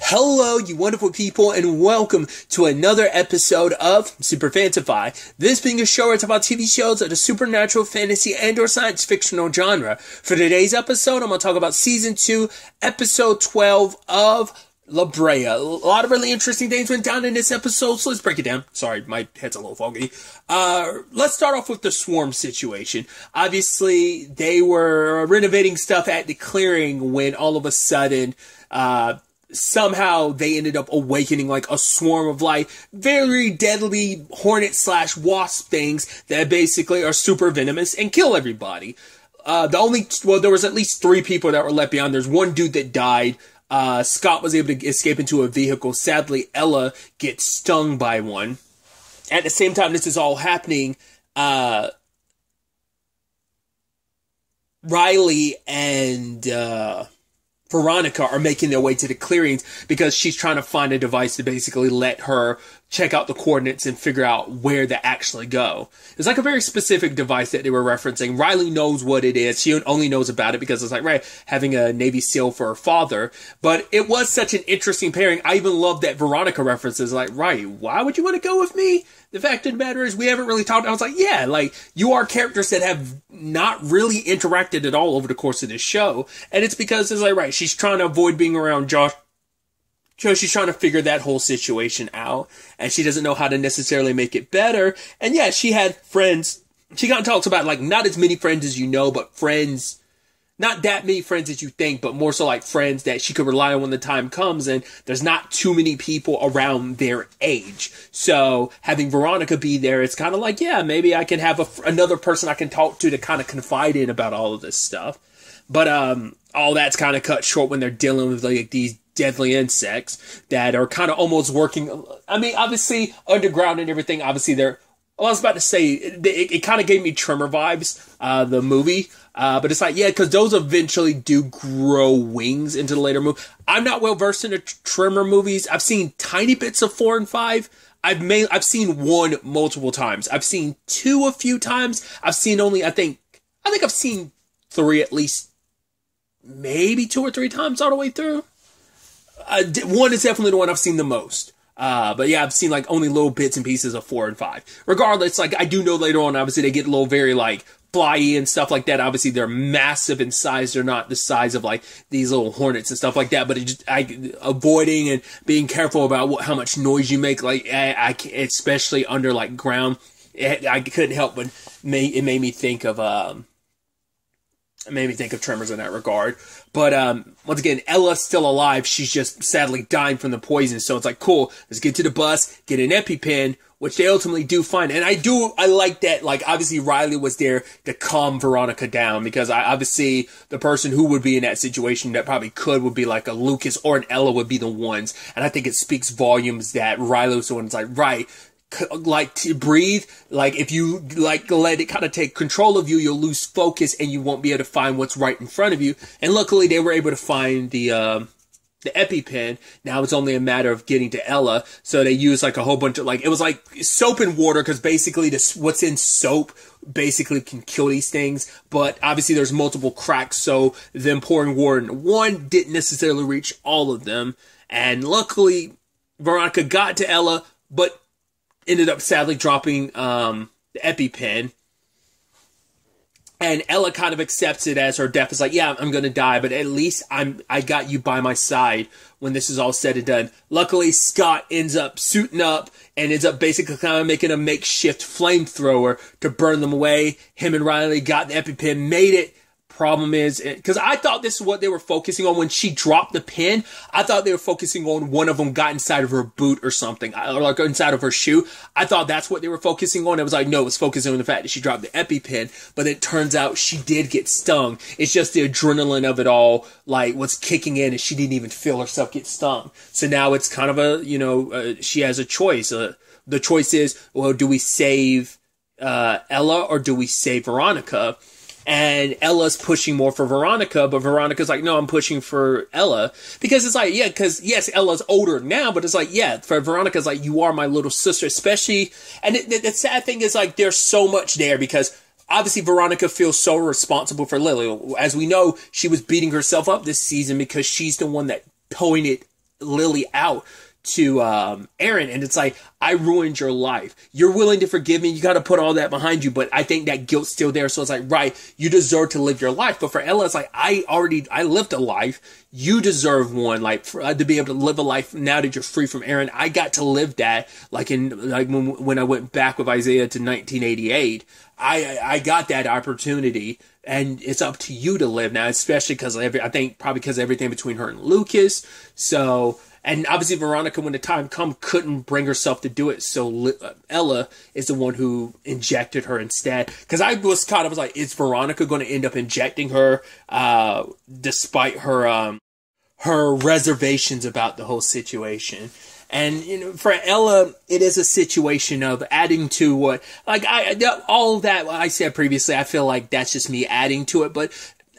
Hello, you wonderful people, and welcome to another episode of Super-Fanta-Fi. This being a show where it's about TV shows of the supernatural, fantasy, and or science fictional genre. For today's episode, I'm going to talk about Season 2, Episode 12 of Brea. A lot of really interesting things went down in this episode, so let's break it down. Sorry, my head's a little foggy. Let's start off with the swarm situation. Obviously, they were renovating stuff at the clearing when all of a sudden, somehow they ended up awakening like a swarm of like very deadly hornet/wasp things that basically are super venomous and kill everybody. There was at least 3 people that were left behind. There's one dude that died. Scott was able to escape into a vehicle. Sadly, Ella gets stung by one. At the same time this is all happening, Riley and Veronica are making their way to the clearings because she's trying to find a device to basically let her check out the coordinates and figure out where to actually go. It's like a very specific device that they were referencing. Riley knows what it is. She only knows about it because it's like, right, having a Navy SEAL for her father. But it was such an interesting pairing. I even love that Veronica references, like, right, why would you want to go with me? The fact of the matter is we haven't really talked. I was like, yeah, like, you are characters that have not really interacted at all over the course of this show. And it's because it's like, right, she's trying to avoid being around Josh. So she's trying to figure that whole situation out. And she doesn't know how to necessarily make it better. And yeah, she had friends. She kind of talks about, like, not as many friends as you know, but friends. Not that many friends as you think, but more so like friends that she could rely on when the time comes, and there's not too many people around their age. So having Veronica be there, it's kind of like, yeah, maybe I can have another person I can talk to kind of confide in about all of this stuff. But all that's kind of cut short when they're dealing with like these deadly insects that are kind of almost working. I mean, obviously underground and everything. Obviously they're. Well, I was about to say, it kind of gave me Tremor vibes, the movie. But it's like, yeah, because those eventually do grow wings into the later movie. I'm not well versed in the Tremor movies. I've seen tiny bits of 4 and 5. I've seen 1 multiple times. I've seen 2 a few times. I've seen only, I think I've seen 3 at least, maybe 2 or 3 times all the way through. 1 is definitely the one I've seen the most. But yeah, I've seen like only little bits and pieces of 4 and 5. Regardless, like I do know later on, obviously they get a little very like flyy and stuff like that. Obviously they're massive in size. They're not the size of like these little hornets and stuff like that. But avoiding and being careful about how much noise you make, like I especially under like ground. I couldn't help but it made me think of Tremors in that regard. But once again, Ella's still alive. She's just sadly dying from the poison. So it's like, cool, let's get to the bus, get an EpiPen, which they ultimately do find. And I like that, like, obviously Riley was there to calm Veronica down, because obviously the person who would be in that situation that probably would be like a Lucas or an Ella would be the ones. And I think it speaks volumes that Riley was the one that's like, right, like to breathe, like if you like let it kind of take control of you, you'll lose focus and you won't be able to find what's right in front of you. And luckily they were able to find the EpiPen. Now it's only a matter of getting to Ella. So they used like a whole bunch of it was like soap and water, because basically what's in soap basically can kill these things. But obviously there's multiple cracks, so them pouring water into one didn't necessarily reach all of them. And luckily Veronica got to Ella, but ended up sadly dropping the EpiPen. And Ella kind of accepts it as her death. It's like, yeah, I'm going to die, but at least I got you by my side when this is all said and done. Luckily, Scott ends up suiting up and ends up basically kind of making a makeshift flamethrower to burn them away. Him and Riley got the EpiPen, made it. Problem is, because I thought this is what they were focusing on when she dropped the pin. I thought they were focusing on one of them got inside of her boot or something, or like inside of her shoe. I thought that's what they were focusing on. It was like, no, it was focusing on the fact that she dropped the EpiPen, but it turns out she did get stung. It's just the adrenaline of it all, like, was kicking in, and she didn't even feel herself get stung. So now it's kind of she has a choice. The choice is, well, do we save Ella or do we save Veronica? And Ella's pushing more for Veronica, but Veronica's like, no, I'm pushing for Ella. Because it's like, yeah, because yes, Ella's older now, but it's like, yeah, for Veronica's like, you are my little sister, especially, and the sad thing is like, there's so much there, because obviously Veronica feels so responsible for Lily. As we know, she was beating herself up this season because she's the one that pointed Lily out to Aaron, and it's like, I ruined your life. You're willing to forgive me. You got to put all that behind you, but I think that guilt's still there. So it's like, right, you deserve to live your life. But for Ella, it's like, I lived a life. You deserve one, like to be able to live a life now that you're free from Aaron. I got to live that, like when I went back with Isaiah to 1988. I got that opportunity, and it's up to you to live now, especially because I think probably because of everything between her and Lucas. So. And obviously Veronica, when the time come, couldn't bring herself to do it. So Ella is the one who injected her instead. Because I was like, is Veronica going to end up injecting her, despite her her reservations about the whole situation? And, you know, for Ella, it is a situation of adding to what, like, all that I said previously, I feel like that's just me adding to it. But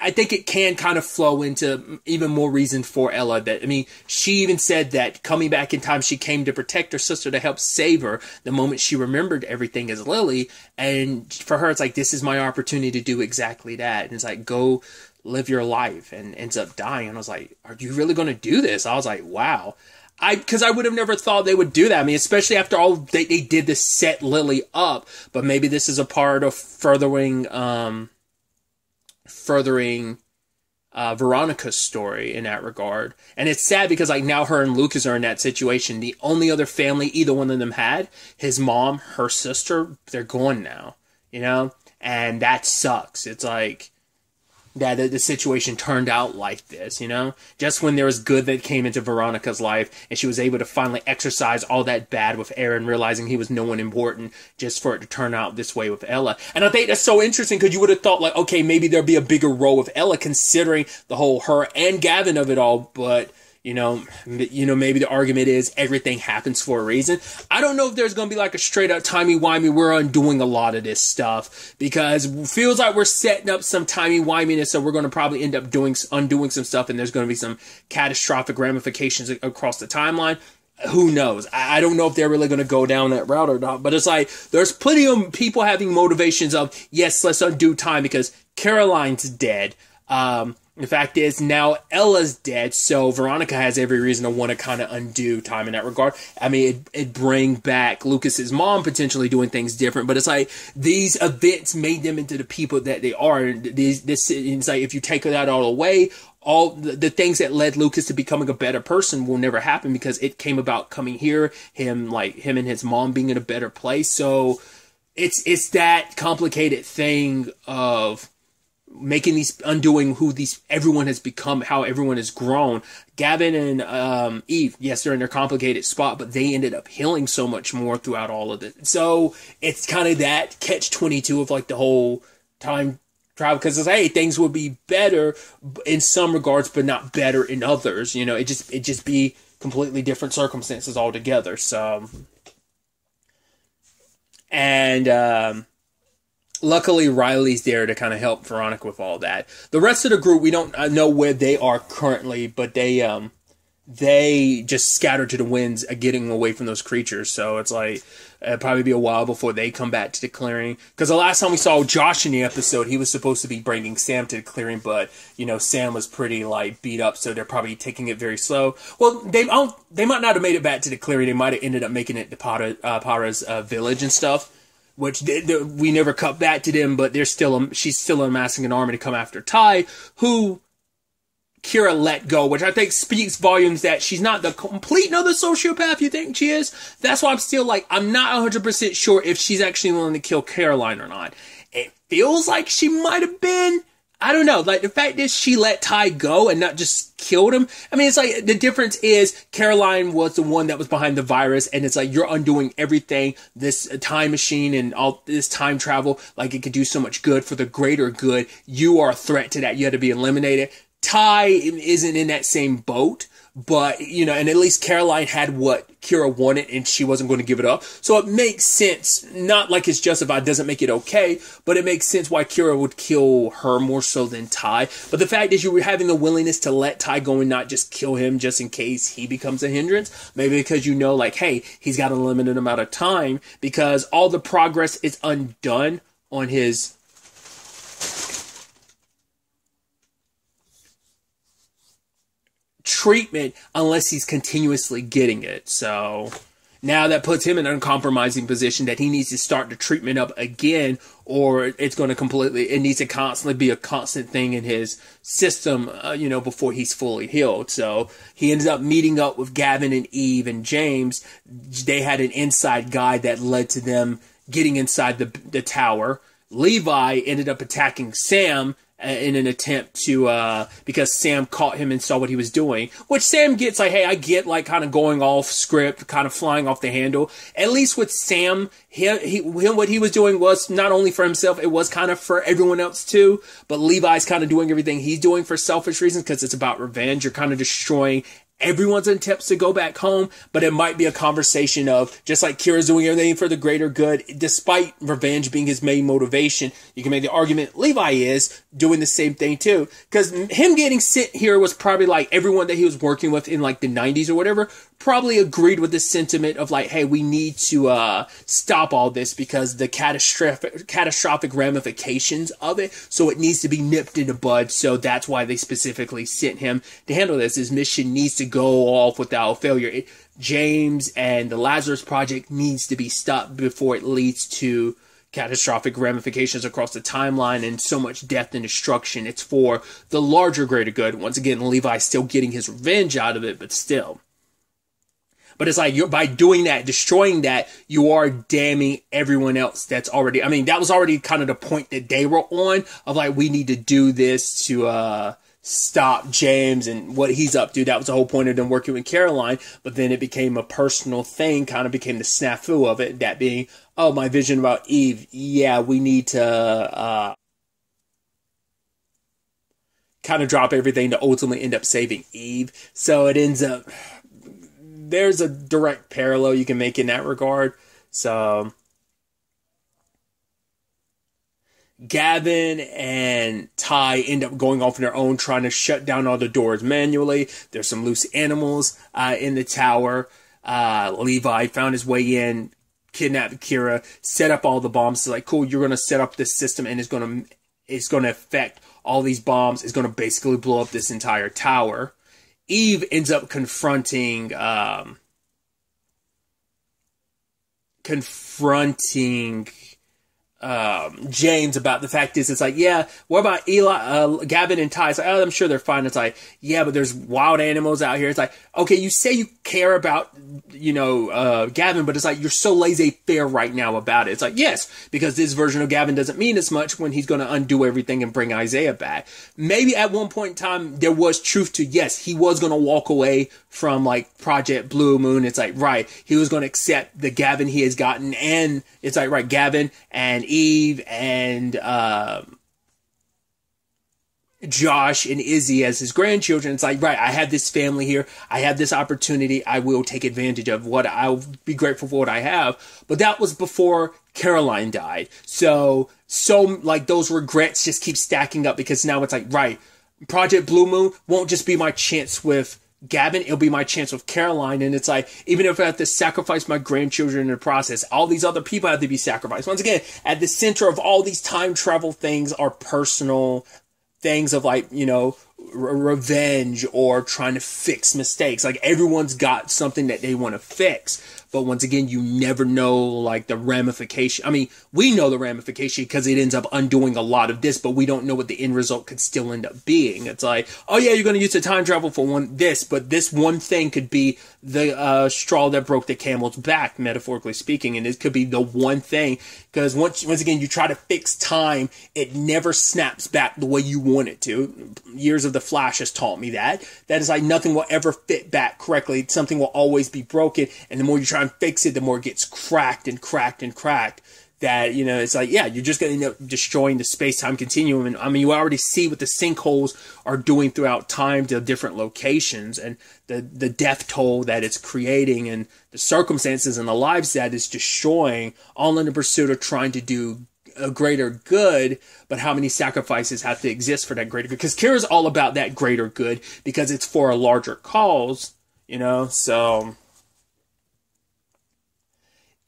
I think it can kind of flow into even more reason for Ella. That, I mean, she even said that coming back in time, she came to protect her sister, to help save her the moment she remembered everything as Lily. And for her, it's like, this is my opportunity to do exactly that. And it's like, go live your life, and ends up dying. And I was like, are you really going to do this? I was like, wow. Because I would have never thought they would do that. I mean, especially after all they did to set Lily up. But maybe this is a part of furthering Veronica's story in that regard. And it's sad because, like, now her and Lucas are in that situation. The only other family either one of them had, his mom, her sister, they're gone now, you know? And that sucks. It's like that the situation turned out like this, you know? Just when there was good that came into Veronica's life, and she was able to finally exercise all that bad with Aaron, realizing he was no one important, just for it to turn out this way with Ella. And I think that's so interesting, because you would have thought, like, okay, maybe there'd be a bigger role with Ella, considering the whole her and Gavin of it all, but you know, maybe the argument is everything happens for a reason. I don't know if there's going to be like a straight up timey-wimey, we're undoing a lot of this stuff, because it feels like we're setting up some timey-wiminess, so we're going to probably end up undoing some stuff, and there's going to be some catastrophic ramifications across the timeline. Who knows? I don't know if they're really going to go down that route or not, but it's like, there's plenty of people having motivations of, yes, let's undo time, because Caroline's dead. The fact is, now Ella's dead, so Veronica has every reason to want to kind of undo time in that regard. I mean, it'd bring back Lucas's mom potentially doing things different, but it's like, these events made them into the people that they are. It's like, if you take that all away, all the things that led Lucas to becoming a better person will never happen, because it came about coming here, him and his mom being in a better place. So it's that complicated thing of making undoing who everyone has become, how everyone has grown. Gavin and Eve, yes, they're in their complicated spot, but they ended up healing so much more throughout all of it. So it's kind of that catch-22 of like the whole time travel, because it's, hey, things would be better in some regards, but not better in others. You know, it just be completely different circumstances altogether. So, and luckily, Riley's there to kind of help Veronica with all that. The rest of the group, we don't know where they are currently, but they just scattered to the winds, getting away from those creatures. So it's like, it'll probably be a while before they come back to the clearing. Because the last time we saw Josh in the episode, he was supposed to be bringing Sam to the clearing, but, you know, Sam was pretty, like, beat up, so they're probably taking it very slow. Well, they might not have made it back to the clearing. They might have ended up making it to Para's village and stuff, which we never cut back to them, but she's still amassing an army to come after Ty, who Kira let go, which I think speaks volumes that she's not the complete another sociopath you think she is. That's why I'm still like, I'm not 100% sure if she's actually willing to kill Caroline or not. It feels like she might have been. I don't know. Like, the fact is she let Ty go and not just killed him. I mean, it's like, the difference is Caroline was the one that was behind the virus, and it's like, you're undoing everything, this time machine and all this time travel, like, it could do so much good for the greater good. You are a threat to that. You had to be eliminated. Ty isn't in that same boat, but, you know, and at least Caroline had what Kira wanted, and she wasn't going to give it up. So it makes sense, not like it's justified, doesn't make it okay, but it makes sense why Kira would kill her more so than Ty. But the fact is, you were having the willingness to let Ty go and not just kill him just in case he becomes a hindrance. Maybe because you know, like, hey, he's got a limited amount of time, because all the progress is undone on his treatment unless he's continuously getting it. So now that puts him in an uncompromising position that he needs to start the treatment up again, or it's going to it needs to constantly be a constant thing in his system, before he's fully healed. So he ended up meeting up with Gavin and Eve and James. They had an inside guide that led to them getting inside the tower. Levi ended up attacking Sam in an attempt to, because Sam caught him and saw what he was doing, which Sam gets, like, hey, I get, like, kind of going off script, kind of flying off the handle. At least with Sam, what he was doing was not only for himself, it was kind of for everyone else too, but Levi's kind of doing everything he's doing for selfish reasons, because it's about revenge. You're kind of destroying everyone's attempts to go back home, but it might be a conversation of, just like Kira's doing everything for the greater good, despite revenge being his main motivation, you can make the argument Levi is doing the same thing too. Because him getting sent here was probably like everyone that he was working with in like the 90s or whatever probably agreed with the sentiment of like, hey, we need to stop all this because the catastrophic ramifications of it, so it needs to be nipped in the bud. So that's why they specifically sent him to handle this. His mission needs to go off without failure. James and the Lazarus Project needs to be stopped before it leads to catastrophic ramifications across the timeline and so much death and destruction. It's for the larger greater good. Once again, Levi's still getting his revenge out of it, but still. But it's like, by doing that, destroying that, you are damning everyone else that's already, I mean, that was already kind of the point that they were on, of like, we need to do this to stop James and what he's up to. That was the whole point of them working with Caroline, but then it became a personal thing, kind of became the snafu of it, that being, oh, my vision about Eve, yeah, we need to kind of drop everything to ultimately end up saving Eve. So it ends up, there's a direct parallel you can make in that regard. So Gavin and Ty end up going off on their own, trying to shut down all the doors manually. There's some loose animals in the tower. Levi found his way in, kidnapped Kira, set up all the bombs. So like, cool, you're going to set up this system and it's going to affect all these bombs. It's going to basically blow up this entire tower. Eve ends up confronting James about the fact is, it's like, yeah, what about Gavin and Ty? It's like, oh, I'm sure they're fine. It's like, yeah, but there's wild animals out here. It's like, okay, you say you care about, Gavin, but it's like, you're so laissez-faire right now about it. It's like, yes, because this version of Gavin doesn't mean as much when he's going to undo everything and bring Isaiah back. Maybe at one point in time, there was truth to, yes, he was going to walk away from like Project Blue Moon. It's like, right, he was going to accept the Gavin he has gotten, and it's like, right, Gavin and Eve and Josh and Izzy as his grandchildren. It's like, right, I have this family here. I have this opportunity. I will take advantage of what I'll be grateful for what I have. But that was before Caroline died. So like those regrets just keep stacking up, because now it's like, right, Project Blue Moon won't just be my chance with Gavin, it'll be my chance with Caroline. And it's like, even if I have to sacrifice my grandchildren in the process, all these other people have to be sacrificed. Once again, at the center of all these time travel things are personal things of like, revenge or trying to fix mistakes. Like, everyone's got something that they want to fix. But once again, you never know, like, the ramification. I mean, we know the ramification because it ends up undoing a lot of this, but we don't know what the end result could still end up being. It's like, oh yeah, you're going to use the time travel for this, but this one thing could be the straw that broke the camel's back, metaphorically speaking, and it could be the one thing. Because once again, you try to fix time, it never snaps back the way you want it to. Years of the Flash has taught me that. That is like, nothing will ever fit back correctly. Something will always be broken, and the more you try and fix it, the more it gets cracked and cracked and cracked. That, it's like, yeah, you're just going to end up destroying the space-time continuum. And I mean, you already see what the sinkholes are doing throughout time to different locations, and the death toll that it's creating, and the circumstances and the lives that it's destroying, all in the pursuit of trying to do a greater good. But how many sacrifices have to exist for that greater good? Because Kira's all about that greater good, because it's for a larger cause, so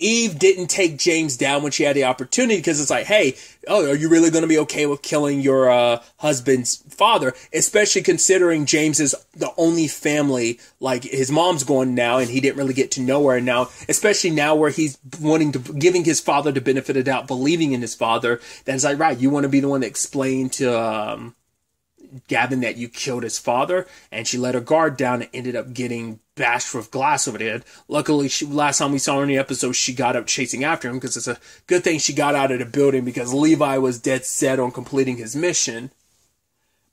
Eve didn't take James down when she had the opportunity, because it's like, hey, oh, are you really going to be okay with killing your husband's father? Especially considering James is the only family, like his mom's gone now and he didn't really get to know her. And now, especially now where he's giving his father the benefit of the doubt, believing in his father, then it's like, right, you want to be the one to explain to Gavin that you killed his father. And she let her guard down and ended up getting bashed with glass over the head. Luckily, last time we saw her in the episode, she got up chasing after him, because it's a good thing she got out of the building, because Levi was dead set on completing his mission.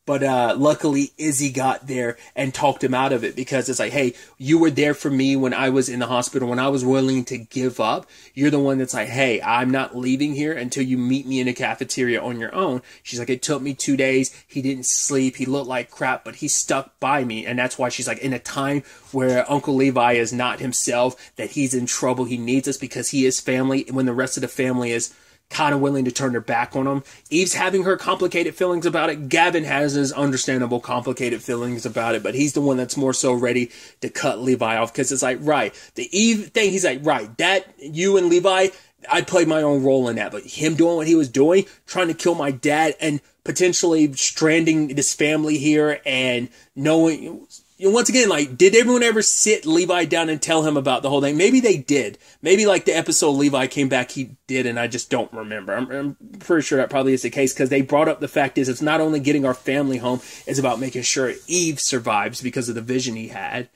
But luckily, Izzy got there and talked him out of it, because it's like, hey, you were there for me when I was in the hospital, when I was willing to give up. You're the one that's like, hey, I'm not leaving here until you meet me in the cafeteria on your own. She's like, it took me 2 days. He didn't sleep. He looked like crap, but he stuck by me. And that's why she's like, in a time where Uncle Levi is not himself, that he's in trouble, he needs us because he is family. And when the rest of the family is kind of willing to turn their back on him. Eve's having her complicated feelings about it. Gavin has his understandable complicated feelings about it, but he's the one that's more so ready to cut Levi off, because it's like, right, the Eve thing, he's like, right, that, you and Levi, I played my own role in that, but him doing what he was doing, trying to kill my dad and potentially stranding this family here, and knowing, once again, like, did everyone ever sit Levi down and tell him about the whole thing? Maybe they did. Maybe, like, the episode Levi came back, he did, and I just don't remember. I'm pretty sure that probably is the case, because they brought up the fact is it's not only getting our family home, it's about making sure Eve survives because of the vision he had.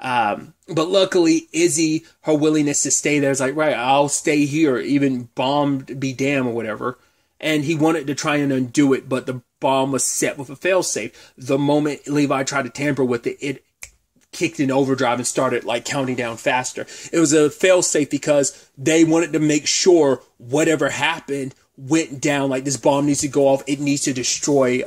But luckily, Izzy, her willingness to stay there is like, right, I'll stay here, even bombed be damn or whatever. And he wanted to try and undo it, but the bomb was set with a failsafe. The moment Levi tried to tamper with it, it kicked in overdrive and started like counting down faster. It was a failsafe because they wanted to make sure whatever happened went down. Like, this bomb needs to go off. It needs to destroy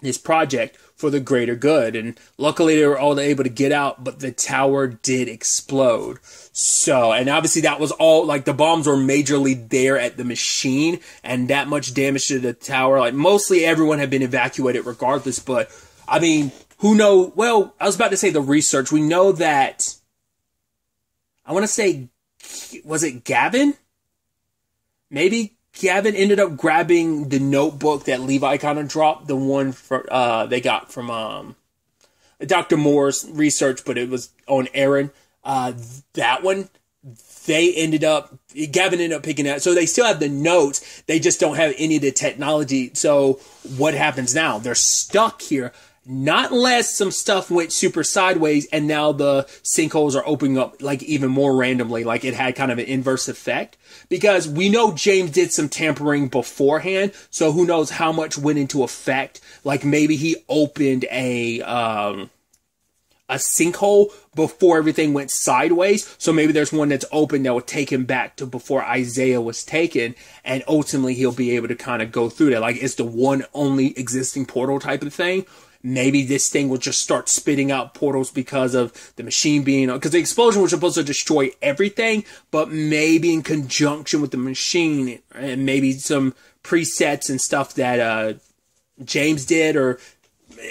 this project for the greater good. And luckily they were all able to get out, but the tower did explode. So, and obviously that was all, like, the bombs were majorly there at the machine, and that much damage to the tower. Like, mostly everyone had been evacuated regardless, but I mean, who knows? Well, I was about to say the research. We know that, I want to say, was it Gavin? Maybe Gavin ended up grabbing the notebook that Levi kind of dropped, the one they got from Dr. Moore's research, but it was on Aaron. That one, Gavin ended up picking that. So they still have the notes, they just don't have any of the technology. So what happens now? They're stuck here. Not unless some stuff went super sideways and now the sinkholes are opening up like even more randomly, like it had kind of an inverse effect. Because we know James did some tampering beforehand, so who knows how much went into effect. Like maybe he opened a sinkhole before everything went sideways. So maybe there's one that's open that will take him back to before Isaiah was taken, and ultimately he'll be able to kind of go through that. Like it's the one only existing portal type of thing. Maybe this thing will just start spitting out portals because of the machine being, because the explosion was supposed to destroy everything, but maybe in conjunction with the machine and maybe some presets and stuff that James did, or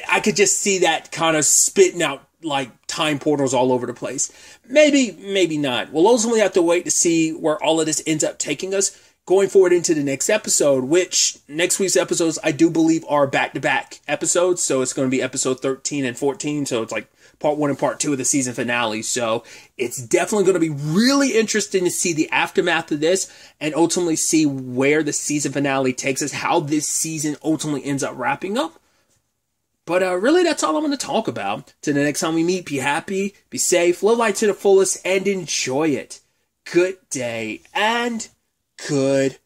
I could just see that kind of spitting out like time portals all over the place. Maybe, maybe not. We'll ultimately have to wait to see where all of this ends up taking us going forward into the next episode, which next week's episodes I do believe are back-to-back episodes. So it's going to be episode 13 and 14. So it's like part 1 and part 2 of the season finale. So it's definitely going to be really interesting to see the aftermath of this and ultimately see where the season finale takes us, how this season ultimately ends up wrapping up. But really, that's all I'm going to talk about. Till the next time we meet, be happy, be safe, live life to the fullest, and enjoy it. Good day and good